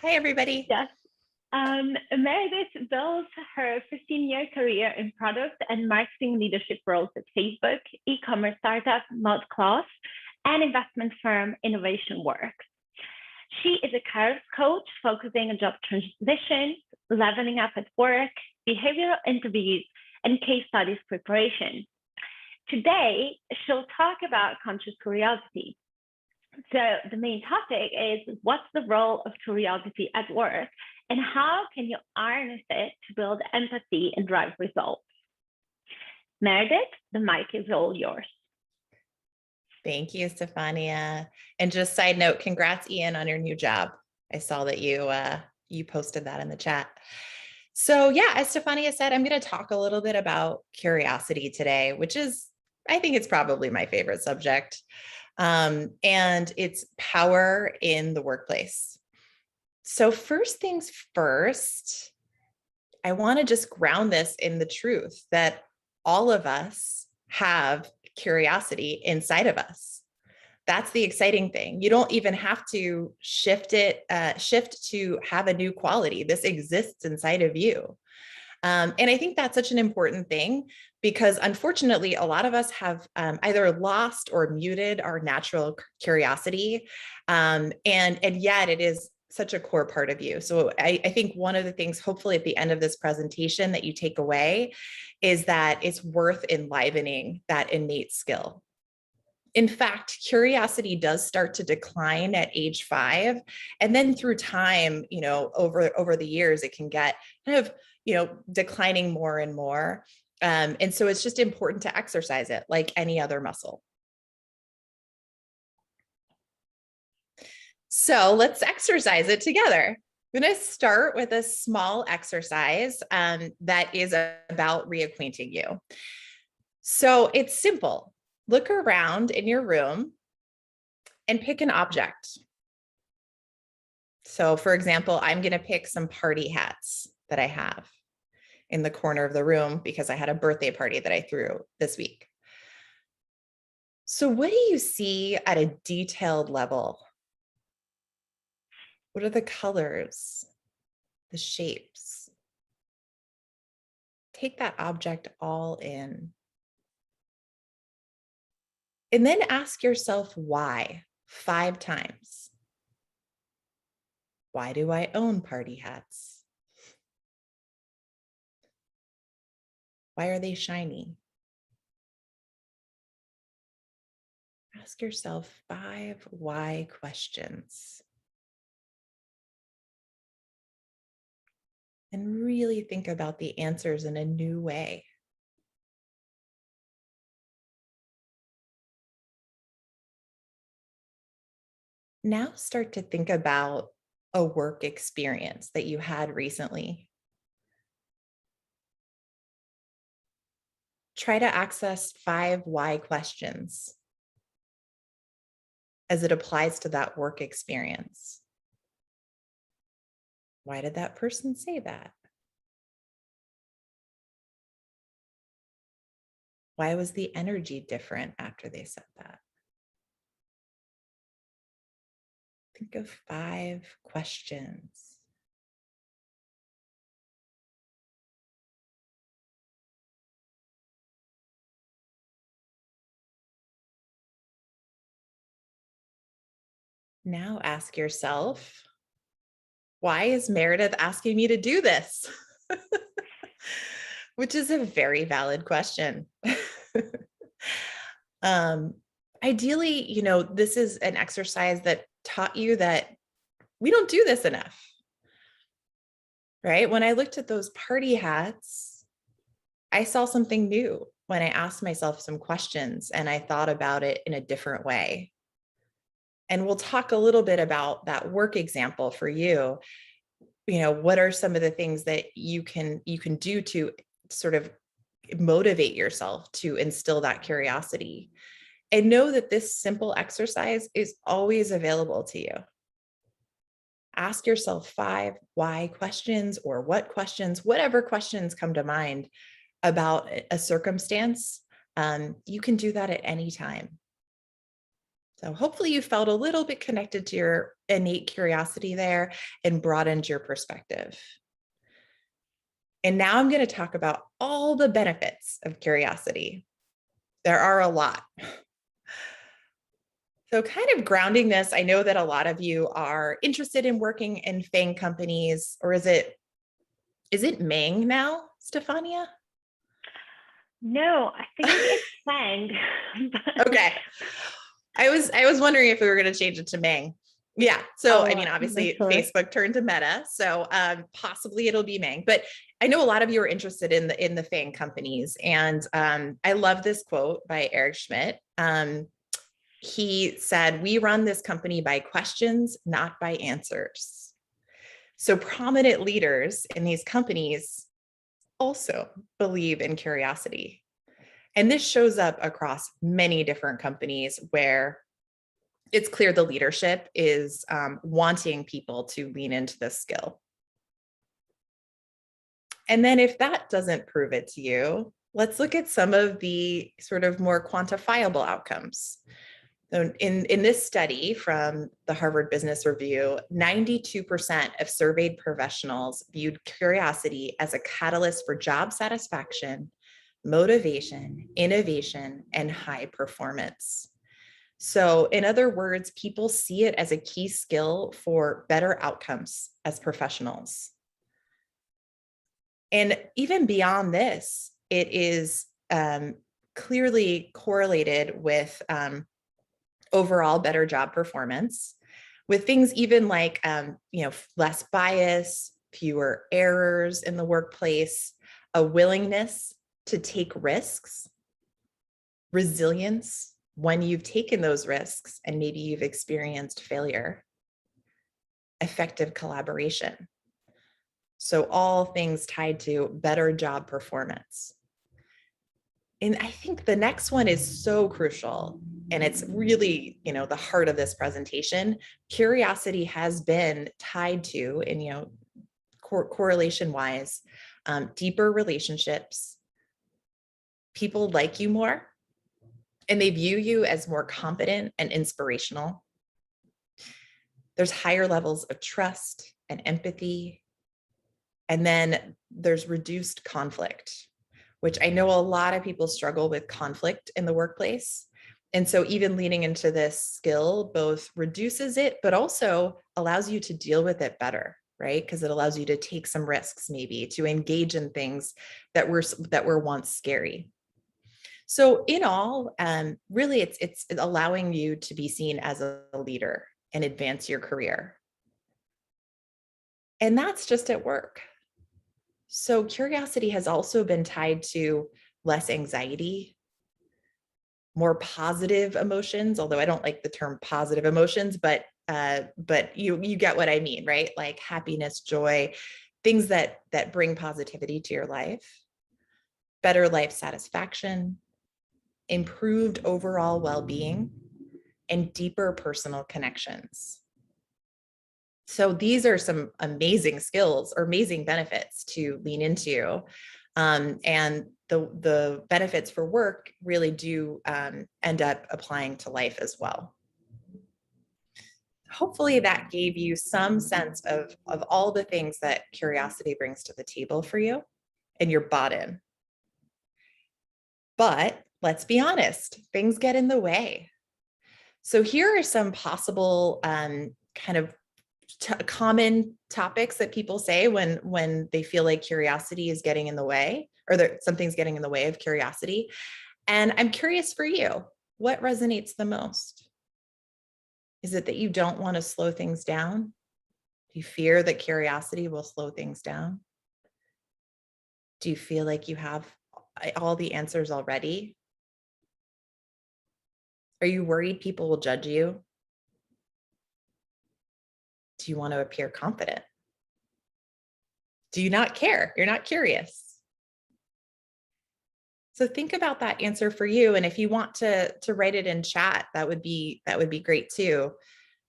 Hi, everybody. Yes. Meredith built her 15-year career in product and marketing leadership roles at Facebook, e-commerce startup ModCloth, and investment firm Innovation Works. She is a career coach focusing on job transitions, leveling up at work, behavioral interviews, and case studies preparation. Today, she'll talk about conscious curiosity. So the main topic is, what's the role of curiosity at work, and how can you harness it to build empathy and drive results? Meredith, the mic is all yours. Thank you, Stefania. And just side note, congrats, Ian, on your new job. I saw that you posted that in the chat. So yeah, as Stefania said, I'm going to talk a little bit about curiosity today, which is, I think it's probably my favorite subject. And it's power in the workplace. So first things first, I want to just ground this in the truth that all of us have curiosity inside of us. That's the exciting thing. You don't even have to shift to have a new quality. This exists inside of you. And I think that's such an important thing because unfortunately, a lot of us have either lost or muted our natural curiosity. And yet it is such a core part of you. So I think one of the things, hopefully at the end of this presentation, that you take away is that it's worth enlivening that innate skill. In fact, curiosity does start to decline at age 5. And then through time, over the years, it can get kind of, declining more and more. And so it's just important to exercise it like any other muscle. So let's exercise it together. I'm going to start with a small exercise that is about reacquainting you. So it's simple. Look around in your room and pick an object. So for example, I'm going to pick some party hats that I have in the corner of the room because I had a birthday party that I threw this week. So what do you see at a detailed level? What are the colors, the shapes? Take that object all in. And then ask yourself why 5 times. Why do I own party hats? Why are they shiny? Ask yourself 5 why questions. And really think about the answers in a new way. Now start to think about a work experience that you had recently. Try to access 5 why questions as it applies to that work experience. Why did that person say that? Why was the energy different after they said that? Think of 5 questions. Now ask yourself, why is Meredith asking me to do this? Which is a very valid question. Ideally, this is an exercise that taught you that we don't do this enough, right? When I looked at those party hats, I saw something new when I asked myself some questions and I thought about it in a different way. And we'll talk a little bit about that work example for you. What are some of the things that you can do to sort of motivate yourself to instill that curiosity? And know that this simple exercise is always available to you. Ask yourself 5 why questions or what questions, whatever questions come to mind about a circumstance. You can do that at any time. So hopefully you felt a little bit connected to your innate curiosity there and broadened your perspective. And now I'm going to talk about all the benefits of curiosity. There are a lot. So kind of grounding this, I know that a lot of you are interested in working in Fang companies, or is it Mang now, Stefania? No, I think it's Fang. Okay. I was wondering if we were going to change it to Mang. Yeah. So, I mean, obviously sure. Facebook turned to Meta, so possibly it'll be Mang, but I know a lot of you are interested in the Fang companies. And I love this quote by Eric Schmidt. He said, "We run this company by questions, not by answers." So prominent leaders in these companies also believe in curiosity. And this shows up across many different companies where it's clear the leadership is wanting people to lean into this skill. And then if that doesn't prove it to you, let's look at some of the sort of more quantifiable outcomes. So in this study from the Harvard Business Review, 92% of surveyed professionals viewed curiosity as a catalyst for job satisfaction, motivation, innovation, and high performance. So in other words, people see it as a key skill for better outcomes as professionals. And even beyond this, it is clearly correlated with overall better job performance, with things even like less bias, fewer errors in the workplace, a willingness to take risks, resilience when you've taken those risks and maybe you've experienced failure, effective collaboration. So all things tied to better job performance. And I think the next one is so crucial, and it's really, the heart of this presentation. Curiosity has been tied to, and correlation wise, deeper relationships. People like you more, and they view you as more competent and inspirational. There's higher levels of trust and empathy. And then there's reduced conflict, which I know a lot of people struggle with conflict in the workplace. And so even leaning into this skill both reduces it, but also allows you to deal with it better, right? Because it allows you to take some risks, maybe to engage in things that were once scary. So in all, really it's allowing you to be seen as a leader and advance your career. And that's just at work. So curiosity has also been tied to less anxiety, more positive emotions, although I don't like the term positive emotions, but you get what I mean, right? Like happiness, joy, things that bring positivity to your life, better life satisfaction, improved overall well-being, and deeper personal connections. So these are some amazing skills or amazing benefits to lean into. And the benefits for work really do end up applying to life as well. Hopefully that gave you some sense of all the things that curiosity brings to the table for you, and you're bought in. But let's be honest, things get in the way. So here are some possible kind of common topics that people say when they feel like curiosity is getting in the way, or that something's getting in the way of curiosity. And I'm curious for you, what resonates the most? Is it that you don't want to slow things down? Do you fear that curiosity will slow things down? Do you feel like you have all the answers already? Are you worried people will judge you? Do you want to appear confident? Do you not care? You're not curious. So think about that answer for you. And if you want to write it in chat, that would be great too.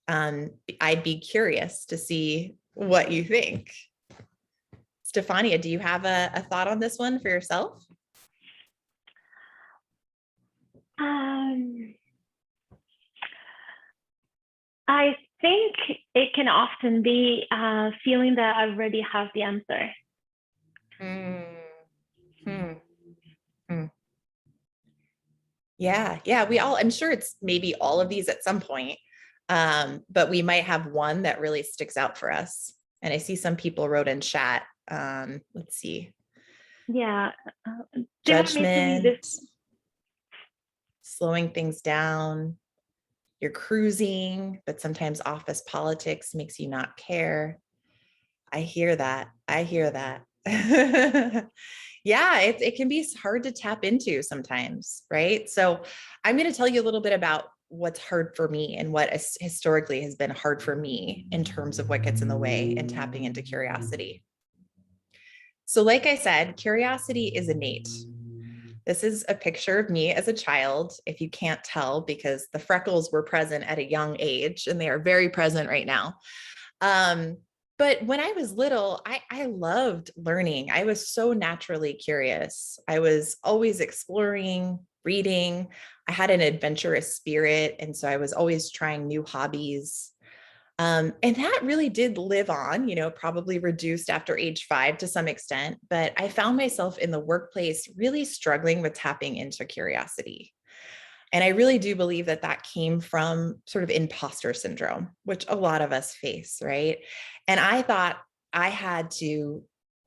I'd be curious to see what you think. Stefania, do you have a thought on this one for yourself? I think it can often be feeling that I already have the answer. Mm, hmm, hmm. Yeah, yeah, we all, I'm sure it's maybe all of these at some point, but we might have one that really sticks out for us. And I see some people wrote in chat, let's see, Yeah. Do you want me to read judgment, this? slowing things down, you're cruising, but sometimes office politics makes you not care. I hear that. I hear that. Yeah, it can be hard to tap into sometimes, right? So I'm going to tell you a little bit about what's hard for me and what historically has been hard for me in terms of what gets in the way and tapping into curiosity. So, like I said, curiosity is innate. This is a picture of me as a child, if you can't tell, because the freckles were present at a young age and they are very present right now. Um, but when I was little, I loved learning. I was so naturally curious. I was always exploring, reading. I had an adventurous spirit. And so I was always trying new hobbies. And that really did live on, probably reduced after age 5 to some extent. But I found myself in the workplace really struggling with tapping into curiosity. And I really do believe that that came from sort of imposter syndrome, which a lot of us face, right? And I thought I had to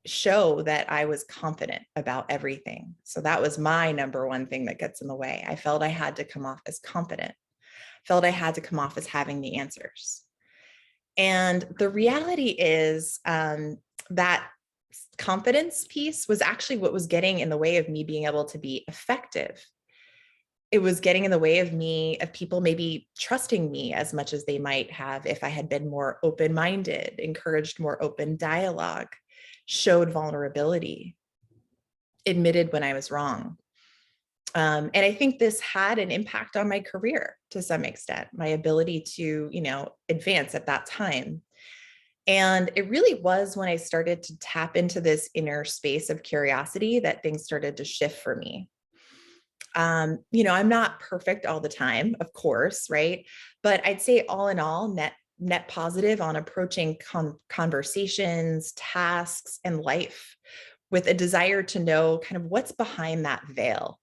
show that I was confident about everything. So that was my number one thing that gets in the way. I felt I had to come off as confident, felt I had to come off as having the answers. And the reality is that confidence piece was actually what was getting in the way of me being able to be effective. It was getting in the way of people maybe trusting me as much as they might have if I had been more open-minded, encouraged more open dialogue, showed vulnerability, admitted when I was wrong. And I think this had an impact on my career to some extent, my ability to, advance at that time. And it really was when I started to tap into this inner space of curiosity that things started to shift for me. I'm not perfect all the time, of course, right? But I'd say all in all, net positive on approaching conversations, tasks, and life with a desire to know kind of what's behind that veil.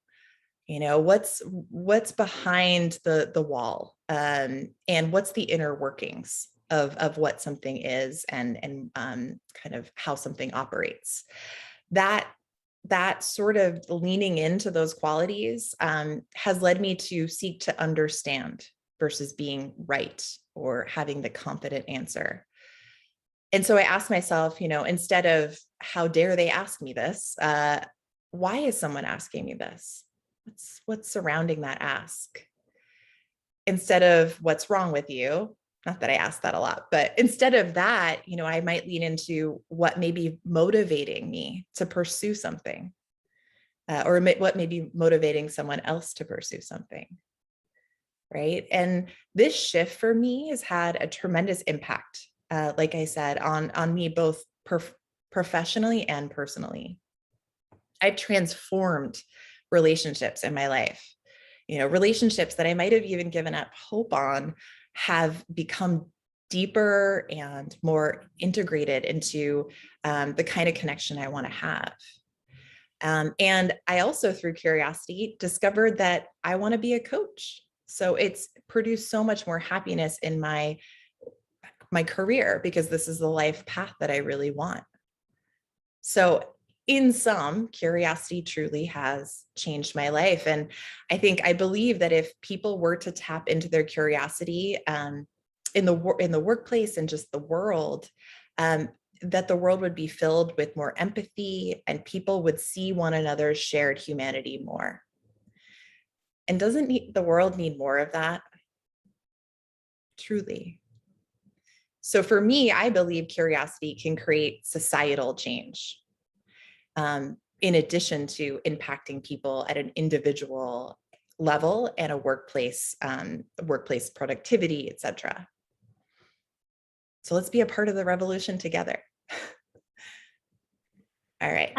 What's behind the wall, and what's the inner workings of what something is, and kind of how something operates. That sort of leaning into those qualities has led me to seek to understand versus being right or having the confident answer. And so I asked myself, instead of how dare they ask me this, why is someone asking me this? What's surrounding that ask? Instead of what's wrong with you, not that I ask that a lot, but instead of that, I might lean into what may be motivating me to pursue something, or what may be motivating someone else to pursue something. Right. And this shift for me has had a tremendous impact, like I said, on me, both professionally and personally. I've transformed relationships in my life. Relationships that I might have even given up hope on have become deeper and more integrated into the kind of connection I want to have. And I also, through curiosity, discovered that I want to be a coach. So it's produced so much more happiness in my career because this is the life path that I really want. So in sum, curiosity truly has changed my life. And I believe that if people were to tap into their curiosity in the workplace and just the world, that the world would be filled with more empathy and people would see one another's shared humanity more. And doesn't the world need more of that? Truly. So for me, I believe curiosity can create societal change. In addition to impacting people at an individual level and a workplace productivity, et cetera. So let's be a part of the revolution together. All right.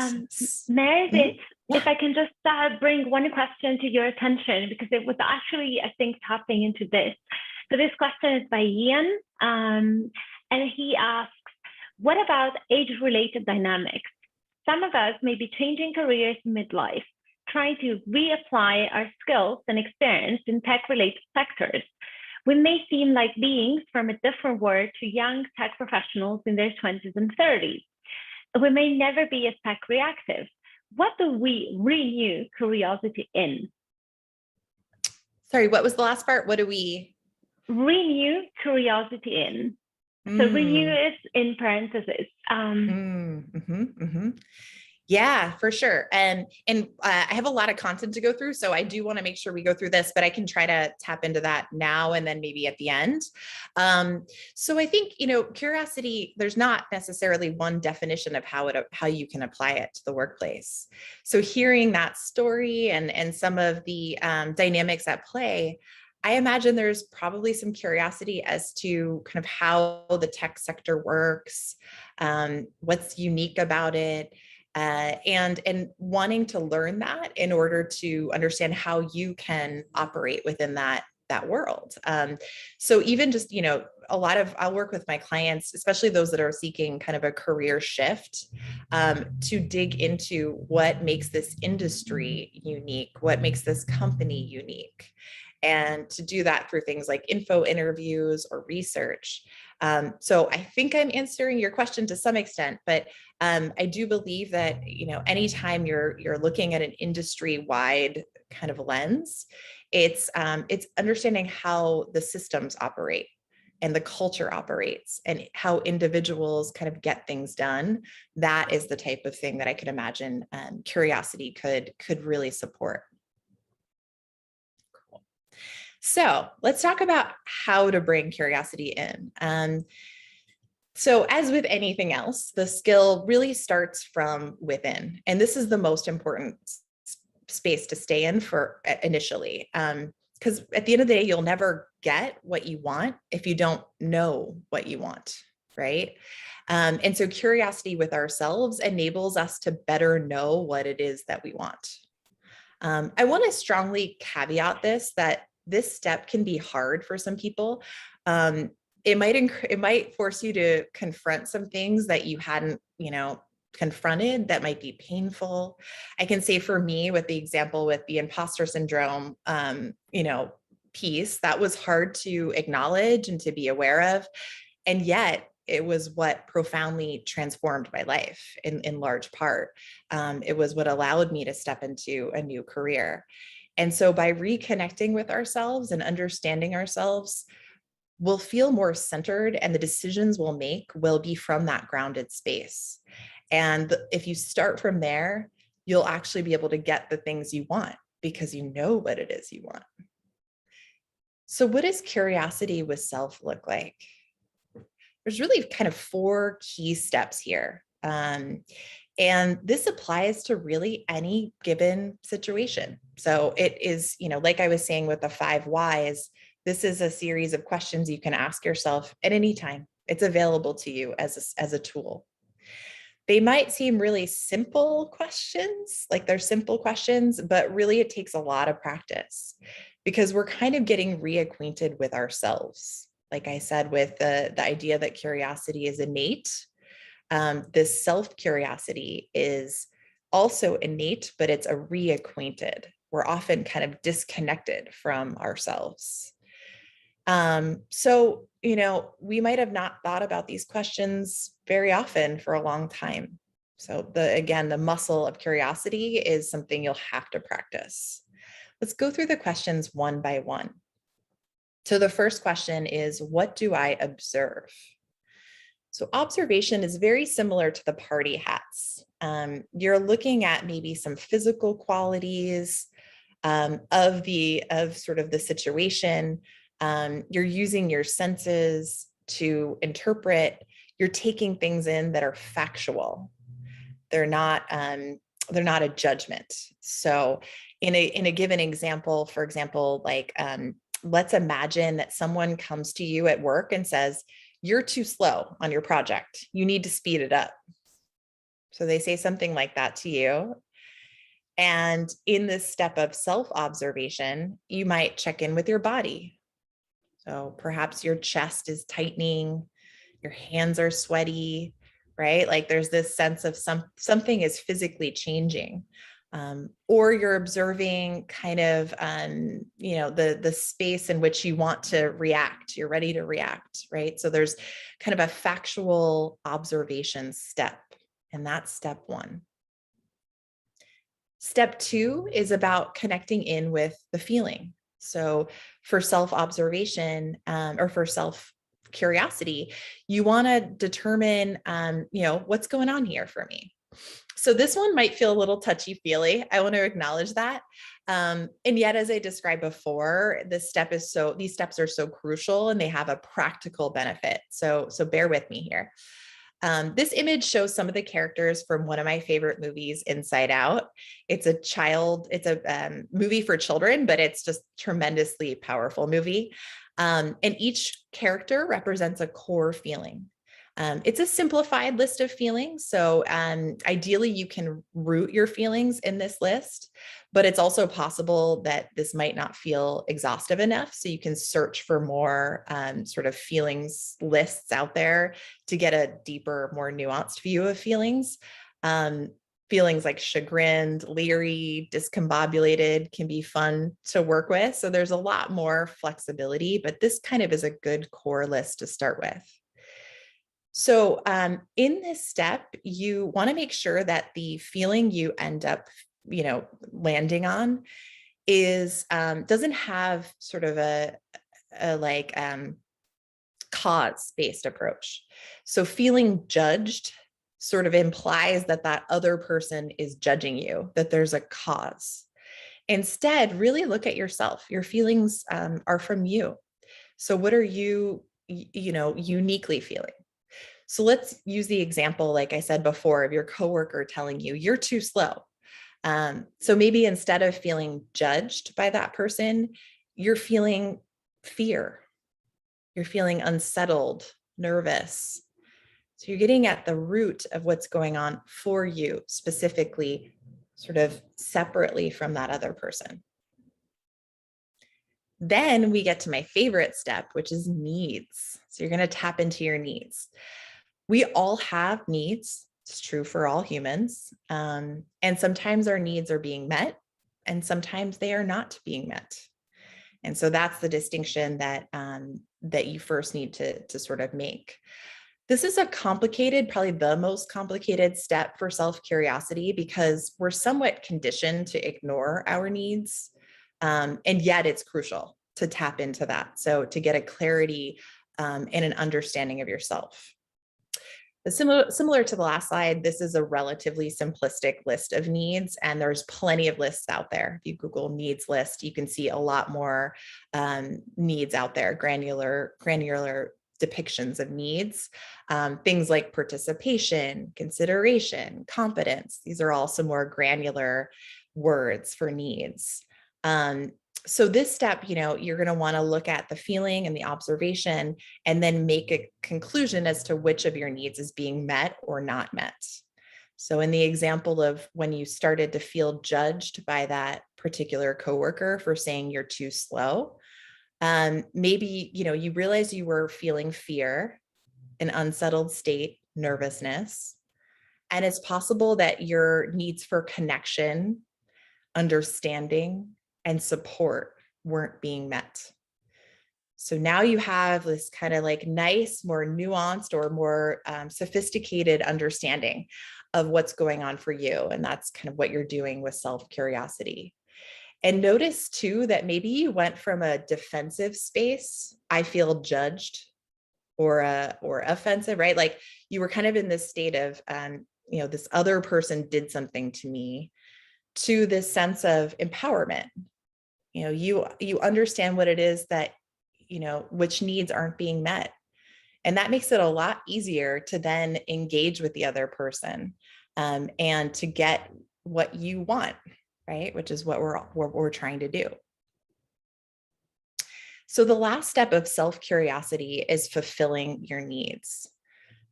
Meredith, Yeah. if I can just bring one question to your attention, because it was actually, I think, tapping into this. So this question is by Ian, and he asks, what about age-related dynamics? Some of us may be changing careers midlife, trying to reapply our skills and experience in tech-related sectors. We may seem like beings from a different world to young tech professionals in their 20s and 30s. We may never be as tech reactive. What do we renew curiosity in? Sorry, what was the last part? What do we renew curiosity in? So renew is in parentheses. Yeah, for sure. And I have a lot of content to go through, so I do want to make sure we go through this, but I can try to tap into that now and then maybe at the end. So I think, curiosity, there's not necessarily one definition of how you can apply it to the workplace. So hearing that story and some of the dynamics at play, I imagine there's probably some curiosity as to kind of how the tech sector works, what's unique about it, and wanting to learn that in order to understand how you can operate within that world. So even just, I'll work with my clients, especially those that are seeking kind of a career shift, to dig into what makes this industry unique, what makes this company unique. And to do that through things like info interviews or research. So I think I'm answering your question to some extent, but I do believe that, anytime you're looking at an industry-wide kind of lens, it's understanding how the systems operate and the culture operates and how individuals kind of get things done. That is the type of thing that I could imagine curiosity could really support. Cool. So let's talk about how to bring curiosity in. So as with anything else, the skill really starts from within. And this is the most important space to stay in for initially. Because at the end of the day, you'll never get what you want if you don't know what you want, right? And so curiosity with ourselves enables us to better know what it is that we want. I want to strongly caveat that this step can be hard for some people. It might force you to confront some things that you hadn't, confronted, that might be painful. I can say for me, with the example with the imposter syndrome, piece, that was hard to acknowledge and to be aware of. And yet it was what profoundly transformed my life in large part. It was what allowed me to step into a new career. And so by reconnecting with ourselves and understanding ourselves, we'll feel more centered, and the decisions we'll make will be from that grounded space. And if you start from there, you'll actually be able to get the things you want because you know what it is you want. So what does curiosity with self look like? There's really kind of 4 key steps here. And this applies to really any given situation. So it is, like I was saying with the 5 whys, this is a series of questions you can ask yourself at any time. It's available to you as a tool. They might seem really simple questions, like they're simple questions, but really it takes a lot of practice because we're kind of getting reacquainted with ourselves. Like I said, with the idea that curiosity is innate, this self-curiosity is also innate, but it's a reacquainted. We're often kind of disconnected from ourselves. So, we might have not thought about these questions very often for a long time. So the muscle of curiosity is something you'll have to practice. Let's go through the questions one by one. So the first question is, what do I observe? So observation is very similar to the party hats. You're looking at maybe some physical qualities of sort of the situation. You're using your senses to interpret. You're taking things in that are factual. They're not a judgment. So in a given example, for example, like let's imagine that someone comes to you at work and says, you're too slow on your project. You need to speed it up. So they say something like that to you. And in this step of self-observation, you might check in with your body. So perhaps your chest is tightening, your hands are sweaty, right? Like there's this sense of something is physically changing. Or you're observing kind of the space in which you want to react. You're ready to react, right? So there's kind of a factual observation step, and that's step one. Step two is about connecting in with the feeling. So for self-observation or for self-curiosity, you want to determine, what's going on here for me. So this one might feel a little touchy-feely. I want to acknowledge that. And yet, as I described before, these steps are so crucial and they have a practical benefit. So bear with me here. This image shows some of the characters from one of my favorite movies, Inside Out. It's a movie for children, but it's just tremendously powerful movie. And each character represents a core feeling. It's a simplified list of feelings. So ideally, you can root your feelings in this list, but it's also possible that this might not feel exhaustive enough. So you can search for more sort of feelings lists out there to get a deeper, more nuanced view of feelings. Feelings like chagrined, leery, discombobulated can be fun to work with. So there's a lot more flexibility, but this kind of is a good core list to start with. So in this step, you want to make sure that the feeling you end up, landing on is doesn't have sort of a cause-based approach. So feeling judged sort of implies that that other person is judging you, that there's a cause. Instead, really look at yourself. Your feelings are from you. So what are you, uniquely feeling? So let's use the example, like I said before, of your coworker telling you you're too slow. So maybe instead of feeling judged by that person, you're feeling fear. You're feeling unsettled, nervous. So you're getting at the root of what's going on for you, specifically, sort of separately from that other person. Then we get to my favorite step, which is needs. So you're going to tap into your needs. We all have needs. It's true for all humans. And sometimes our needs are being met, and sometimes they are not being met. And so that's the distinction that you first need to sort of make. This is a complicated, probably the most complicated step for self-curiosity because we're somewhat conditioned to ignore our needs. And yet it's crucial to tap into that. So to get a clarity and an understanding of yourself. Similar to the last slide, this is a relatively simplistic list of needs, and there's plenty of lists out there. If you Google needs list, you can see a lot more needs out there, granular depictions of needs. Things like participation, consideration, competence. These are all some more granular words for needs. So this step, you're going to want to look at the feeling and the observation and then make a conclusion as to which of your needs is being met or not met. So in the example of when you started to feel judged by that particular coworker for saying you're too slow, maybe, you realize you were feeling fear, an unsettled state, nervousness, and it's possible that your needs for connection, understanding, and support weren't being met. So now you have this kind of like nice, more nuanced or more sophisticated understanding of what's going on for you. And that's kind of what you're doing with self-curiosity. And notice too that maybe you went from a defensive space, I feel judged, or offensive, right? Like you were kind of in this state of, this other person did something to me, to this sense of empowerment. You understand what it is that, which needs aren't being met. And that makes it a lot easier to then engage with the other person and to get what you want, right? Which is what we're trying to do. So the last step of self-curiosity is fulfilling your needs.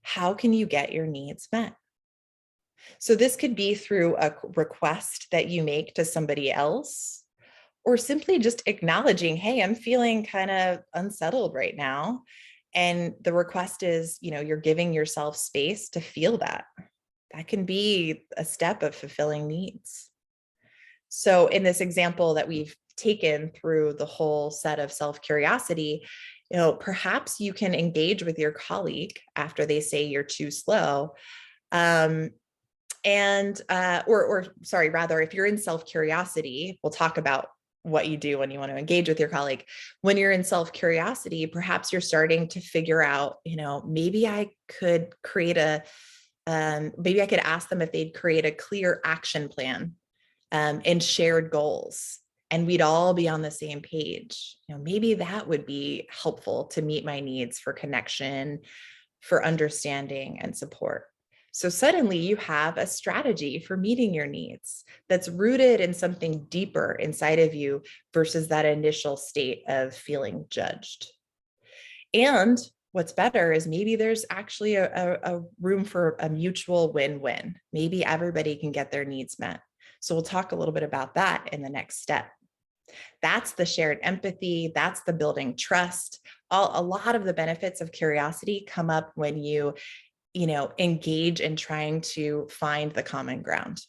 How can you get your needs met? So this could be through a request that you make to somebody else, or simply just acknowledging, hey, I'm feeling kind of unsettled right now. And the request is, you're giving yourself space to feel that. That can be a step of fulfilling needs. So in this example that we've taken through the whole set of self-curiosity, perhaps you can engage with your colleague after they say you're too slow. Rather, if you're in self-curiosity, we'll talk about what you do when you want to engage with your colleague. When you're in self-curiosity, perhaps you're starting to figure out, maybe I could maybe I could ask them if they'd create a clear action plan and shared goals, and we'd all be on the same page. Maybe that would be helpful to meet my needs for connection, for understanding and support. So suddenly you have a strategy for meeting your needs that's rooted in something deeper inside of you versus that initial state of feeling judged. And what's better is maybe there's actually a room for a mutual win-win. Maybe everybody can get their needs met. So we'll talk a little bit about that in the next step. That's the shared empathy. That's the building trust. A lot of the benefits of curiosity come up when you engage in trying to find the common ground.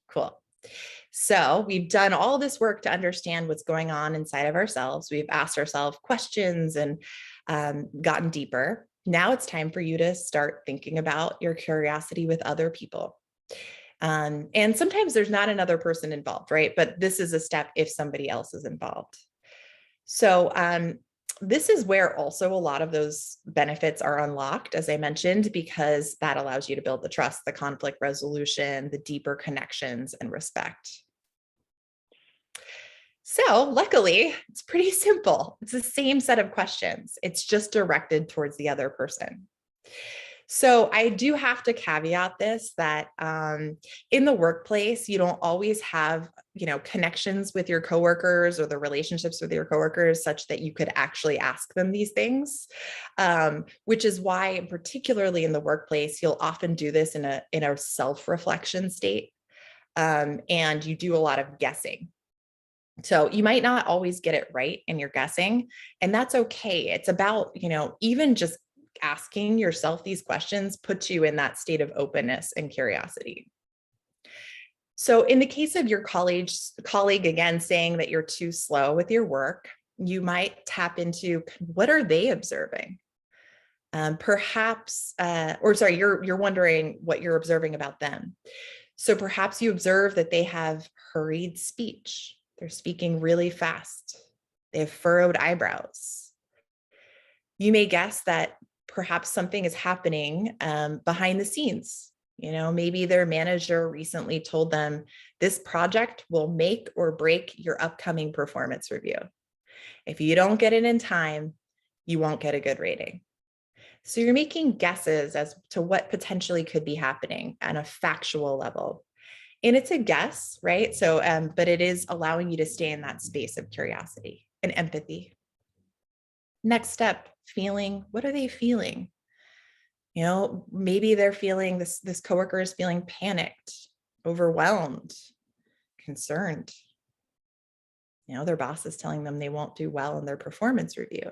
Cool. So we've done all this work to understand what's going on inside of ourselves. We've asked ourselves questions and gotten deeper. Now it's time for you to start thinking about your curiosity with other people. And sometimes there's not another person involved, right? But this is a step if somebody else is involved. So this is where also a lot of those benefits are unlocked, as I mentioned, because that allows you to build the trust, the conflict resolution, the deeper connections and respect. So luckily, it's pretty simple. It's the same set of questions. It's just directed towards the other person. So I do have to caveat this that in the workplace, you don't always have, connections with your coworkers or the relationships with your coworkers such that you could actually ask them these things, which is why, particularly in the workplace, you'll often do this in a self-reflection state, and you do a lot of guessing. So you might not always get it right in your guessing, and that's okay. It's about, even just asking yourself these questions puts you in that state of openness and curiosity. So in the case of your colleague, again, saying that you're too slow with your work, you might tap into what are they observing? You're wondering what you're observing about them. So perhaps you observe that they have hurried speech. They're speaking really fast. They have furrowed eyebrows. You may guess that perhaps something is happening behind the scenes. Maybe their manager recently told them this project will make or break your upcoming performance review. If you don't get it in time, you won't get a good rating. So you're making guesses as to what potentially could be happening on a factual level. And it's a guess, right? So, but it is allowing you to stay in that space of curiosity and empathy. Next step, feeling. What are they feeling? Maybe they're feeling this coworker is feeling panicked, overwhelmed, concerned. Their boss is telling them they won't do well in their performance review.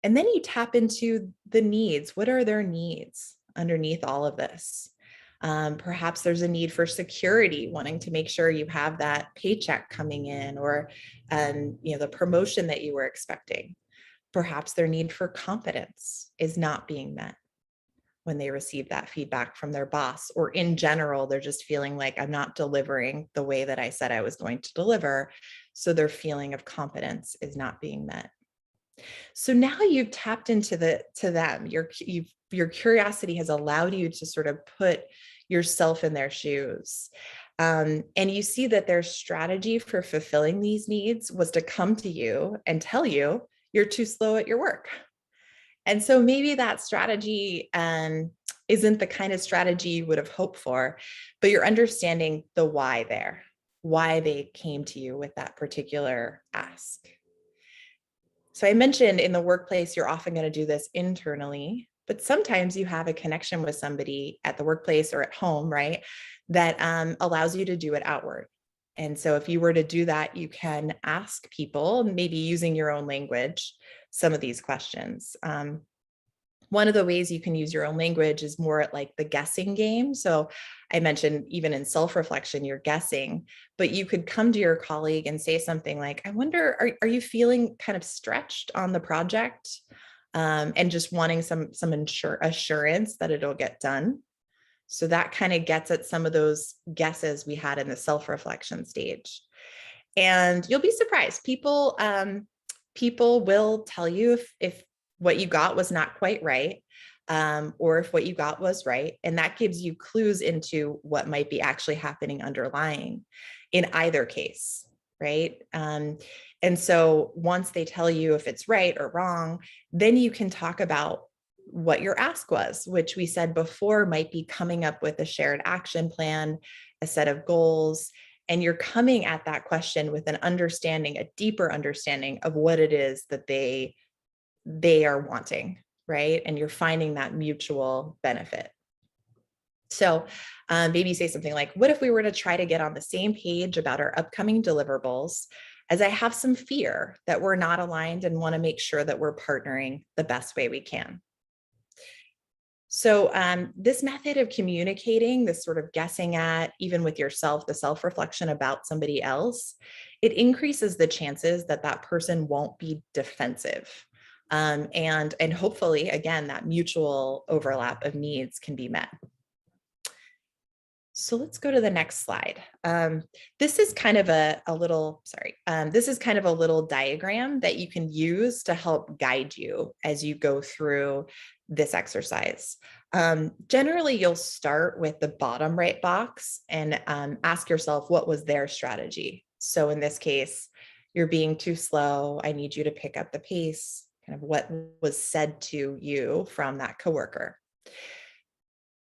And then you tap into the needs. What are their needs underneath all of this? Perhaps there's a need for security, wanting to make sure you have that paycheck coming in, or the promotion that you were expecting. Perhaps their need for confidence is not being met when they receive that feedback from their boss, or in general, they're just feeling like I'm not delivering the way that I said I was going to deliver. So their feeling of confidence is not being met. So now you've tapped into them. Your curiosity has allowed you to sort of put yourself in their shoes. And you see that their strategy for fulfilling these needs was to come to you and tell you you're too slow at your work. And so maybe that strategy isn't the kind of strategy you would have hoped for, but you're understanding the why there, why they came to you with that particular ask. So I mentioned in the workplace, you're often going to do this internally, but sometimes you have a connection with somebody at the workplace or at home, right? That allows you to do it outward. And so if you were to do that, you can ask people, maybe using your own language, some of these questions. One of the ways you can use your own language is more at like the guessing game. So I mentioned even in self-reflection, you're guessing, but you could come to your colleague and say something like, I wonder, are you feeling kind of stretched on the project? And just wanting some assurance that it'll get done. So that kind of gets at some of those guesses we had in the self-reflection stage. And you'll be surprised. People will tell you if what you got was not quite right, or if what you got was right. And that gives you clues into what might be actually happening underlying in either case, right? And so once they tell you if it's right or wrong, then you can talk about what your ask was, which we said before might be coming up with a shared action plan, a set of goals, and you're coming at that question with an understanding, a deeper understanding of what it is that they are wanting, right? And you're finding that mutual benefit. So maybe say something like, what if we were to try to get on the same page about our upcoming deliverables, as I have some fear that we're not aligned and want to make sure that we're partnering the best way we can. So this method of communicating, this sort of guessing at, even with yourself, the self-reflection about somebody else, it increases the chances that that person won't be defensive. And hopefully, again, that mutual overlap of needs can be met. So let's go to the next slide. This is kind of a little, this is kind of a little diagram that you can use to help guide you as you go through this exercise. Generally, you'll start with the bottom right box and ask yourself, what was their strategy? So in this case, you're being too slow. I need you to pick up the pace, kind of what was said to you from that coworker.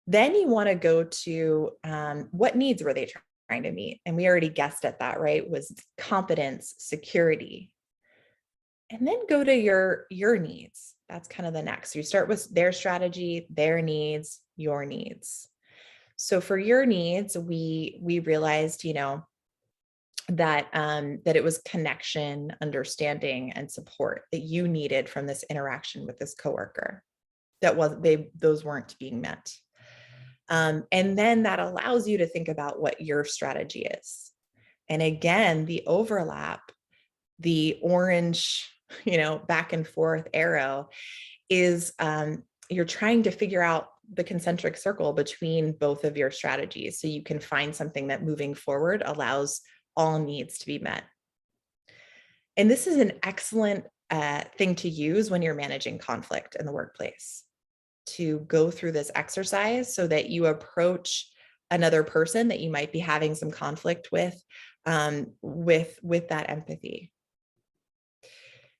Then you want to go to what needs were they trying to meet? And we already guessed at that, right? Was competence, security. And then go to your needs. That's kind of the next. You start with their strategy, their needs, your needs. So for your needs, we realized, that that it was connection, understanding, and support that you needed from this interaction with this coworker. Those weren't being met. And then that allows you to think about what your strategy is. And again, the overlap, the orange, back and forth arrow is you're trying to figure out the concentric circle between both of your strategies so you can find something that moving forward allows all needs to be met. And this is an excellent thing to use when you're managing conflict in the workplace, to go through this exercise so that you approach another person that you might be having some conflict with that empathy.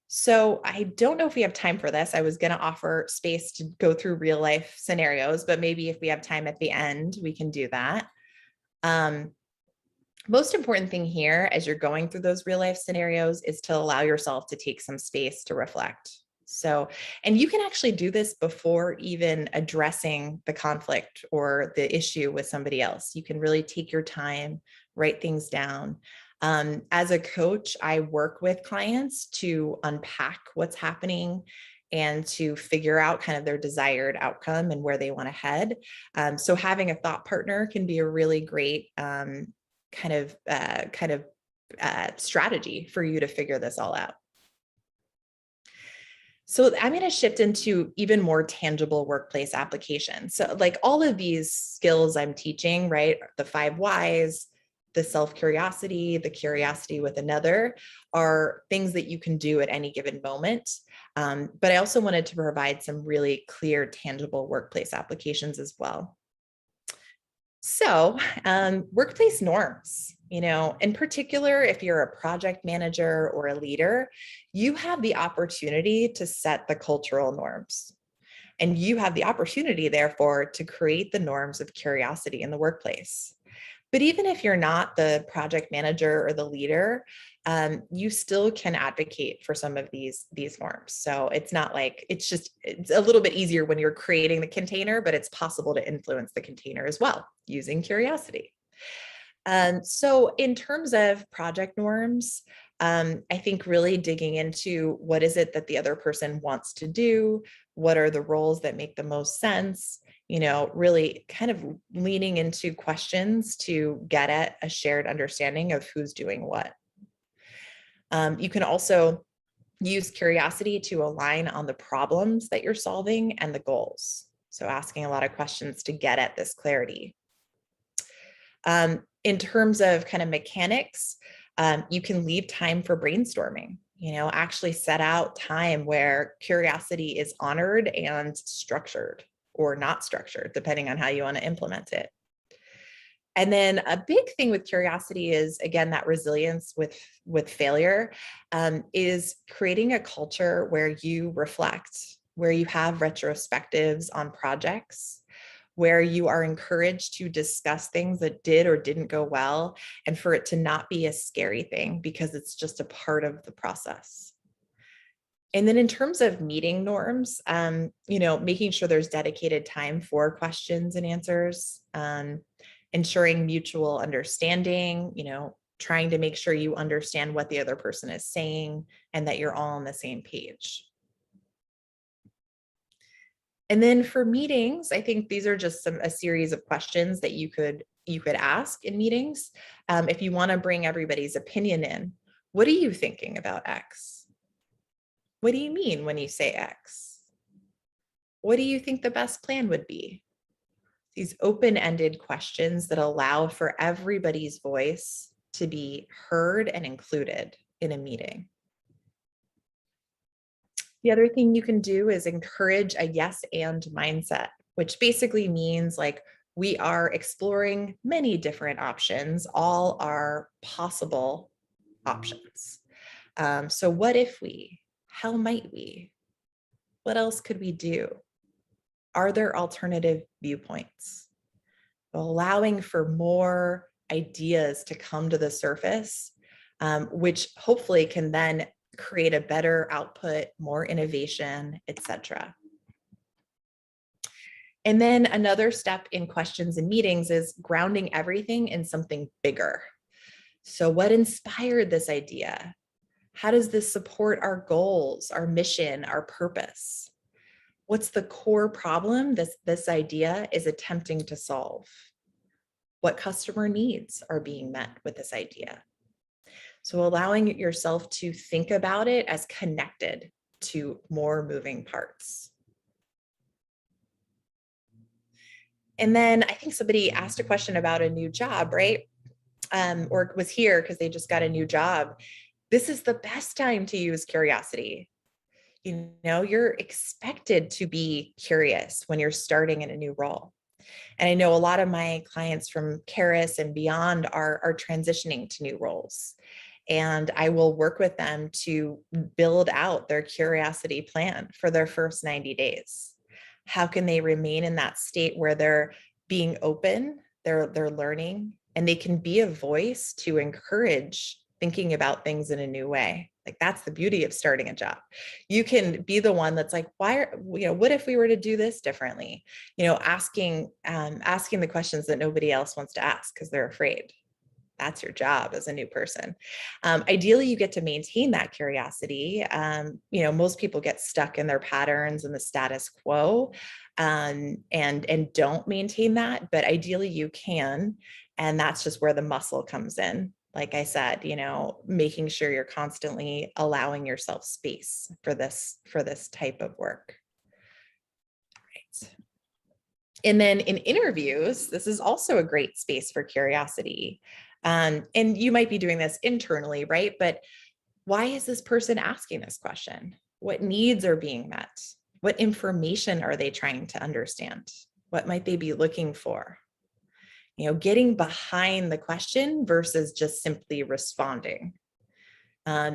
So I don't know if we have time for this. I was going to offer space to go through real life scenarios, but maybe if we have time at the end, we can do that. Most important thing here as you're going through those real life scenarios is to allow yourself to take some space to reflect. So, and you can actually do this before even addressing the conflict or the issue with somebody else. You can really take your time, write things down. As a coach, I work with clients to unpack what's happening and to figure out kind of their desired outcome and where they want to head. So having a thought partner can be a really great strategy for you to figure this all out. So I'm going to shift into even more tangible workplace applications. So like all of these skills I'm teaching, right? The 5 whys, the self-curiosity, the curiosity with another are things that you can do at any given moment. But I also wanted to provide some really clear, tangible workplace applications as well. So workplace norms, in particular, if you're a project manager or a leader, you have the opportunity to set the cultural norms. And you have the opportunity, therefore, to create the norms of curiosity in the workplace. But even if you're not the project manager or the leader, you still can advocate for some of these norms. So it's not like, it's a little bit easier when you're creating the container, but it's possible to influence the container as well using curiosity. So in terms of project norms, I think really digging into what is it that the other person wants to do, what are the roles that make the most sense, really kind of leaning into questions to get at a shared understanding of who's doing what. You can also use curiosity to align on the problems that you're solving and the goals. So asking a lot of questions to get at this clarity. In terms of kind of mechanics, you can leave time for brainstorming, actually set out time where curiosity is honored and structured or not structured, depending on how you want to implement it. And then a big thing with curiosity is, again, that resilience with failure, is creating a culture where you reflect, where you have retrospectives on projects, where you are encouraged to discuss things that did or didn't go well, and for it to not be a scary thing because it's just a part of the process. And then in terms of meeting norms, making sure there's dedicated time for questions and answers, ensuring mutual understanding, trying to make sure you understand what the other person is saying and that you're all on the same page. And then for meetings, I think these are just a series of questions that you could ask in meetings. If you want to bring everybody's opinion in, what are you thinking about X? What do you mean when you say X? What do you think the best plan would be? These open-ended questions that allow for everybody's voice to be heard and included in a meeting. The other thing you can do is encourage a yes and mindset, which basically means like we are exploring many different options, all are possible options. So what if we? How might we? What else could we do? Are there alternative viewpoints? Allowing for more ideas to come to the surface, which hopefully can then create a better output, more innovation, etc. And then another step in questions and meetings is grounding everything in something bigger. So what inspired this idea? How does this support our goals, our mission, our purpose? What's the core problem this idea is attempting to solve? What customer needs are being met with this idea? So allowing yourself to think about it as connected to more moving parts. And then I think somebody asked a question about a new job, right? Or was here because they just got a new job. This is the best time to use curiosity. You're expected to be curious when you're starting in a new role. And I know a lot of my clients from Karis and beyond are transitioning to new roles. And I will work with them to build out their curiosity plan for their first 90 days. How can they remain in that state where they're being open, they're learning, and they can be a voice to encourage thinking about things in a new way? Like that's the beauty of starting a job. You can be the one that's like, what if we were to do this differently? Asking the questions that nobody else wants to ask because they're afraid. That's your job as a new person. Ideally, you get to maintain that curiosity. Most people get stuck in their patterns and the status quo, and don't maintain that. But ideally, you can, and that's just where the muscle comes in. Like I said, making sure you're constantly allowing yourself space for this type of work. Right. And then in interviews, this is also a great space for curiosity. And you might be doing this internally, right? But why is this person asking this question? What needs are being met? What information are they trying to understand? What might they be looking for? Getting behind the question versus just simply responding.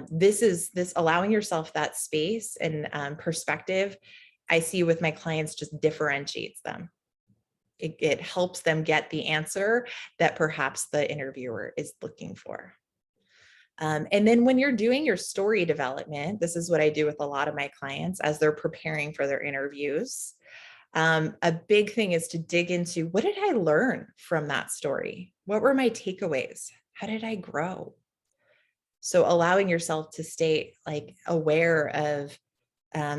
This allowing yourself that space and perspective, I see with my clients, just differentiates them. It helps them get the answer that perhaps the interviewer is looking for. And then when you're doing your story development, this is what I do with a lot of my clients as they're preparing for their interviews. A big thing is to dig into, what did I learn from that story? What were my takeaways? How did I grow? So allowing yourself to stay like aware of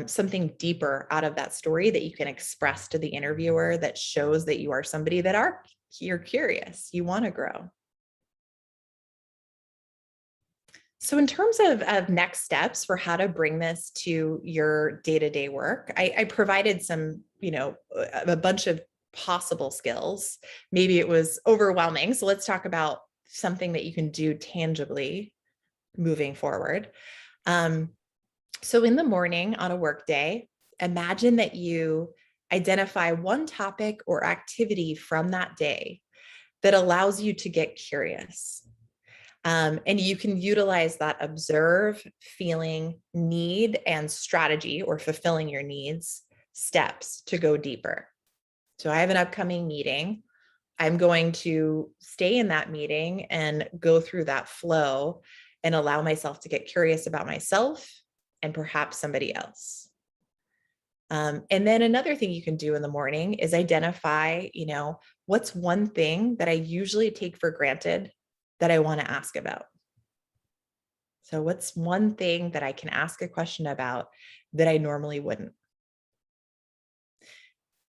something deeper out of that story that you can express to the interviewer that shows that you are somebody that you're curious, you want to grow. So in terms of next steps for how to bring this to your day-to-day work, I provided some, a bunch of possible skills. Maybe it was overwhelming. So let's talk about something that you can do tangibly moving forward. So in the morning on a work day, imagine that you identify one topic or activity from that day that allows you to get curious. And you can utilize that observe, feeling, need, and strategy, or fulfilling your needs steps to go deeper. So I have an upcoming meeting. I'm going to stay in that meeting and go through that flow and allow myself to get curious about myself and perhaps somebody else. And then another thing you can do in the morning is identify, what's one thing that I usually take for granted that I want to ask about. So what's one thing that I can ask a question about that I normally wouldn't?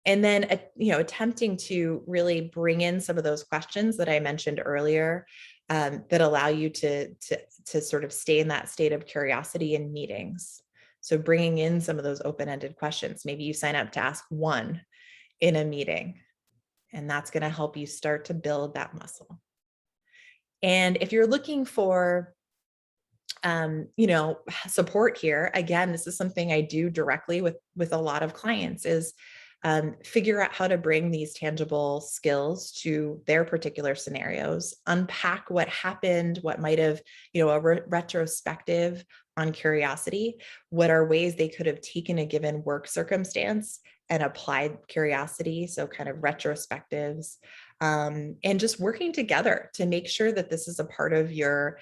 And then, attempting to really bring in some of those questions that I mentioned earlier, that allow you to sort of stay in that state of curiosity in meetings. So bringing in some of those open-ended questions. Maybe you sign up to ask one in a meeting, and that's going to help you start to build that muscle. And if you're looking for support here, again, this is something I do directly with a lot of clients, is figure out how to bring these tangible skills to their particular scenarios, unpack what happened, what might have, a retrospective on curiosity. What are ways they could have taken a given work circumstance and applied curiosity? So kind of retrospectives, and just working together to make sure that this is a part of your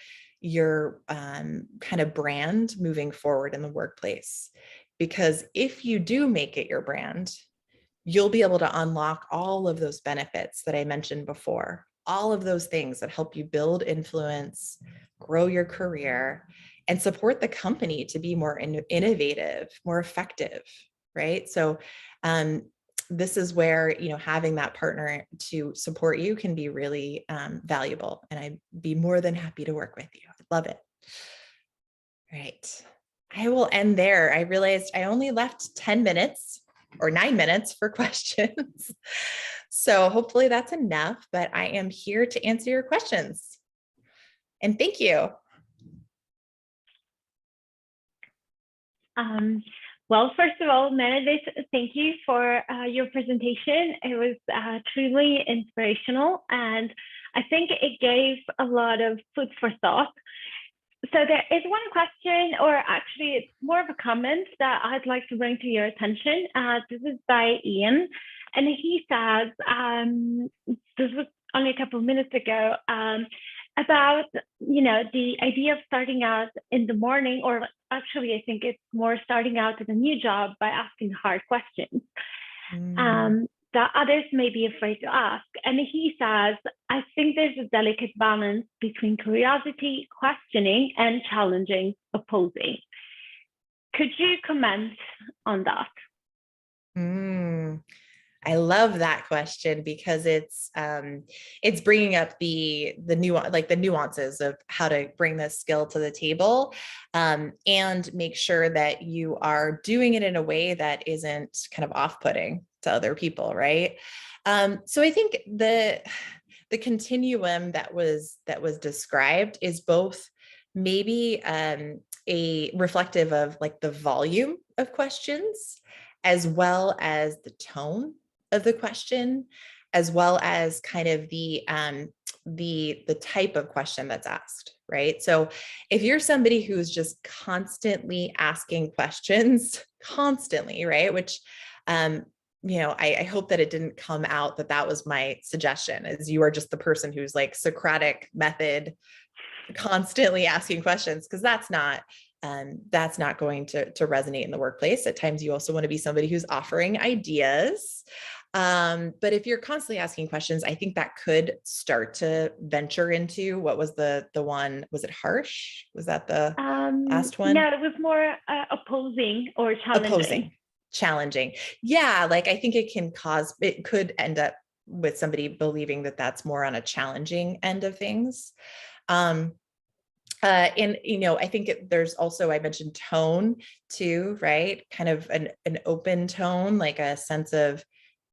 kind of brand moving forward in the workplace. Because if you do make it your brand, you'll be able to unlock all of those benefits that I mentioned before, all of those things that help you build influence, grow your career, and support the company to be more innovative, more effective, right? So this is where, having that partner to support you can be really valuable. And I'd be more than happy to work with you. I'd love it. All right. I will end there. I realized I only left 10 minutes or 9 minutes for questions. So hopefully that's enough, but I am here to answer your questions. And thank you. Well, first of all, Meredith, thank you for your presentation. It was truly inspirational, and I think it gave a lot of food for thought. So there is one question, or actually it's more of a comment that I'd like to bring to your attention. This is by Ian, and he says, this was only a couple of minutes ago, about, the idea of starting out in the morning, or actually I think it's more starting out in a new job by asking hard questions. That others may be afraid to ask. And he says, I think there's a delicate balance between curiosity, questioning, and challenging, opposing. Could you comment on that? I love that question, because it's bringing up the nuances of how to bring this skill to the table, and make sure that you are doing it in a way that isn't kind of off-putting to other people, right? So I think the continuum that was described is both maybe a reflective of like the volume of questions, as well as the tone of the question, as well as kind of the type of question that's asked, right? So if you're somebody who's just constantly asking questions, constantly, right? Which, I hope that it didn't come out that was my suggestion, is you are just the person who's like Socratic method, constantly asking questions, because that's not that's not going to resonate in the workplace. At times, you also want to be somebody who's offering ideas. But if you're constantly asking questions, I think that could start to venture into what was the one, was it harsh? Was that the last No, one? it was more opposing or challenging. Opposing, challenging. Yeah, like I think it could end up with somebody believing that that's more on a challenging end of things. Um, and I think there's also, I mentioned tone too, right? Kind of an open tone, like a sense of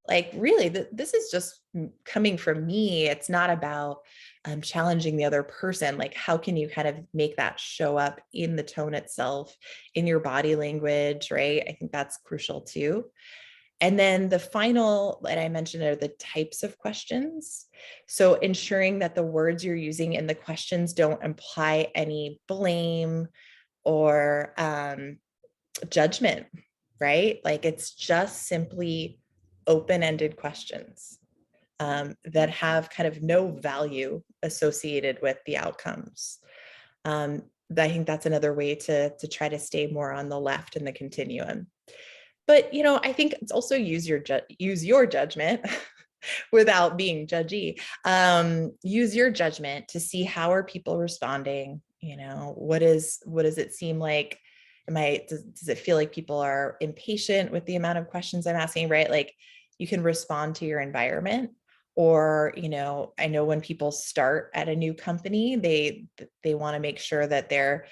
like, really, this is just coming from me. It's not about challenging the other person. Like, how can you kind of make that show up in the tone itself, in your body language, right? I think that's crucial too. And then the final that I mentioned are the types of questions. So ensuring that the words you're using in the questions don't imply any blame or judgment, right? Like it's just simply open-ended questions that have kind of no value associated with the outcomes. I think that's another way to try to stay more on the left in the continuum. But I think it's also use your judgment without being judgy. Use your judgment to see how are people responding. What does it seem like? Does it feel like people are impatient with the amount of questions I'm asking, right? Like you can respond to your environment. Or, I know when people start at a new company, they want to make sure that they're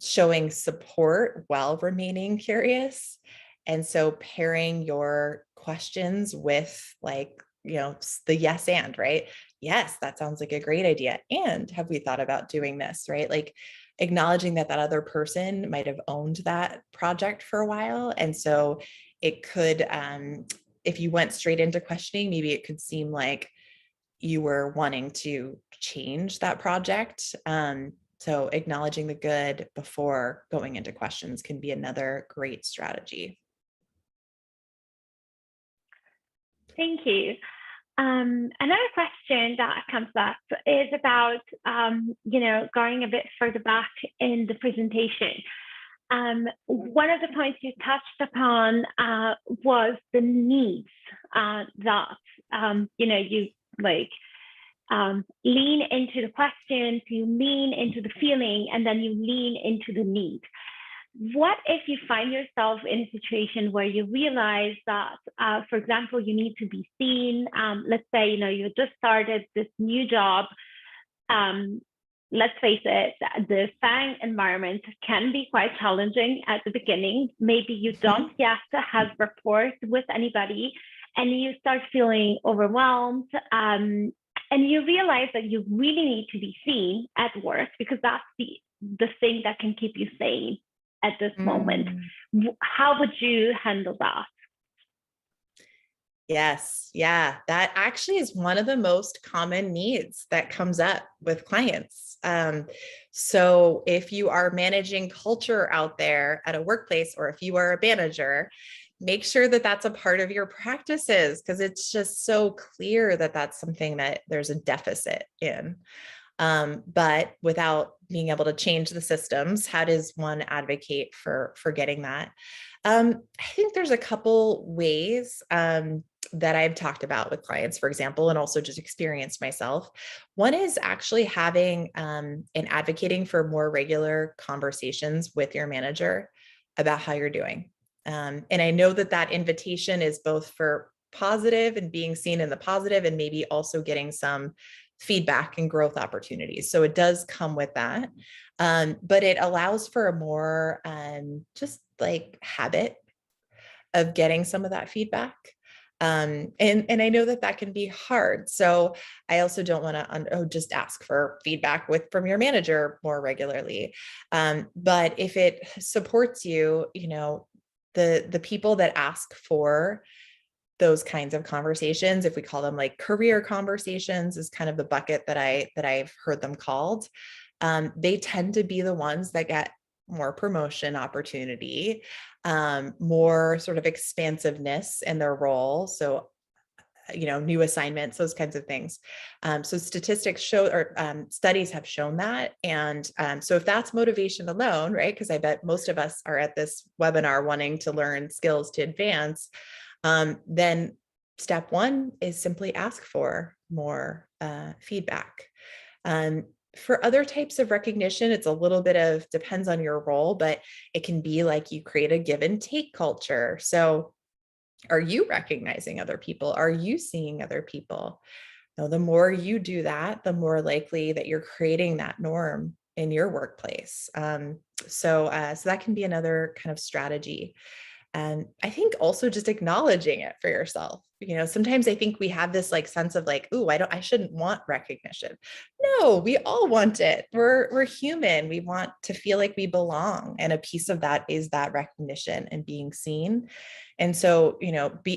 showing support while remaining curious. And so pairing your questions with like, the yes and, right? Yes, that sounds like a great idea. And have we thought about doing this, right? Like acknowledging that that other person might have owned that project for a while. And so it could, if you went straight into questioning, maybe it could seem like you were wanting to change that project. So acknowledging the good before going into questions can be another great strategy. Thank you. Another question that comes up is about, going a bit further back in the presentation. One of the points you touched upon was the needs that, you like lean into the questions, you lean into the feeling, and then you lean into the need. What if you find yourself in a situation where you realize that, for example, you need to be seen? Let's say, you just started this new job. Let's face it, the Fang environment can be quite challenging at the beginning. Maybe you don't yet have rapport with anybody and you start feeling overwhelmed. And you realize that you really need to be seen at work because that's the thing that can keep you sane at this moment. How would you handle that? Yes. Yeah. That actually is one of the most common needs that comes up with clients. So if you are managing culture out there at a workplace, or if you are a manager, make sure that that's a part of your practices, because it's just so clear that that's something that there's a deficit in. But without being able to change the systems, how does one advocate for getting that? I think there's a couple ways that I've talked about with clients, for example, and also just experienced myself. One is actually having and advocating for more regular conversations with your manager about how you're doing. And I know that that invitation is both for positive and being seen in the positive, and maybe also getting some feedback and growth opportunities. So it does come with that. But it allows for a more just like habit of getting some of that feedback. And I know that that can be hard. So I also don't want to just ask for feedback from your manager more regularly. But if it supports you, the people that ask for those kinds of conversations, if we call them like career conversations, is kind of the bucket that I've heard them called. They tend to be the ones that get more promotion opportunity, more sort of expansiveness in their role. So new assignments, those kinds of things. So statistics show, or studies have shown that. And so if that's motivation alone, right? Because I bet most of us are at this webinar wanting to learn skills to advance, then step one is simply ask for more feedback. For other types of recognition, it's a little bit of depends on your role, but it can be like you create a give and take culture. So are you recognizing other people? Are you seeing other people? Now, the more you do that, the more likely that you're creating that norm in your workplace. So that can be another kind of strategy. And I think also just acknowledging it for yourself. Sometimes I think we have this like sense of like, oh, I shouldn't want recognition. No, we all want it. We're human. We want to feel like we belong. And a piece of that is that recognition and being seen. And so,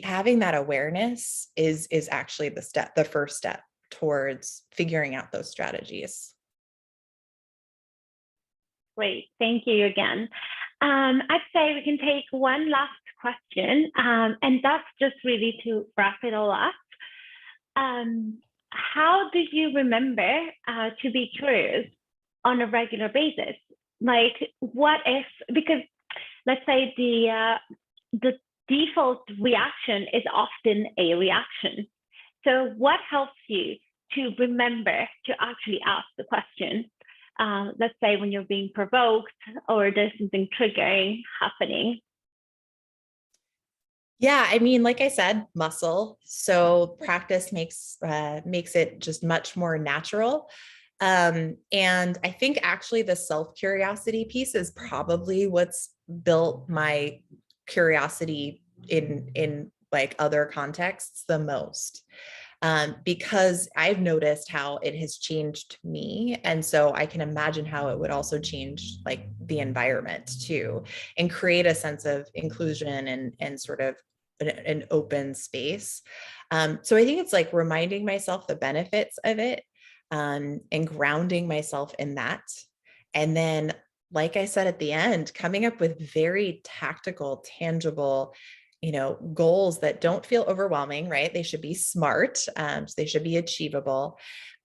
having that awareness is actually the first step towards figuring out those strategies. Great, thank you again. I'd say we can take one last question, and that's just really to wrap it all up. How do you remember to be curious on a regular basis? Like, what if, because let's say the default reaction is often a reaction. So what helps you to remember to actually ask the question? Let's say when you're being provoked or there's something triggering happening. Yeah, I mean, like I said, muscle. So practice makes it just much more natural. And I think actually the self-curiosity piece is probably what's built my curiosity in like other contexts the most. Because I've noticed how it has changed me. And so I can imagine how it would also change like the environment too, and create a sense of inclusion and sort of an open space. So I think it's like reminding myself the benefits of it, and grounding myself in that. And then, like I said at the end, coming up with very tactical, tangible goals that don't feel overwhelming, right? They should be smart. So they should be achievable,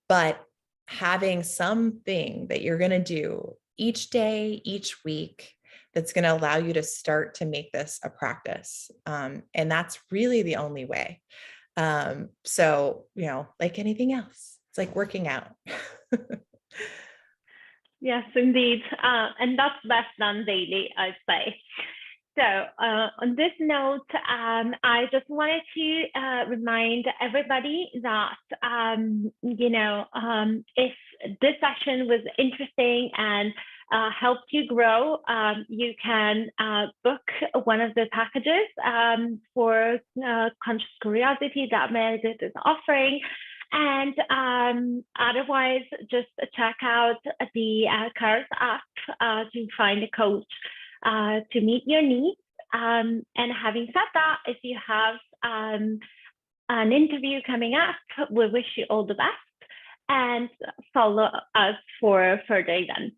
but having something that you're going to do each day, each week, that's going to allow you to start to make this a practice. And that's really the only way. So, like anything else, it's like working out. Yes, indeed. And that's best done daily, I'd say. So on this note, I just wanted to remind everybody that, if this session was interesting and helped you grow, you can book one of the packages for conscious curiosity that Meredith is offering. And otherwise, just check out the Cars app to find a coach to meet your needs. And having said that, if you have an interview coming up, we wish you all the best and follow us for further events.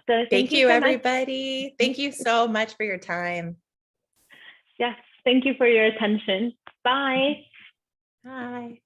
So thank you, so everybody. Much. Thank you so much for your time. Yes, thank you for your attention. Bye. Bye.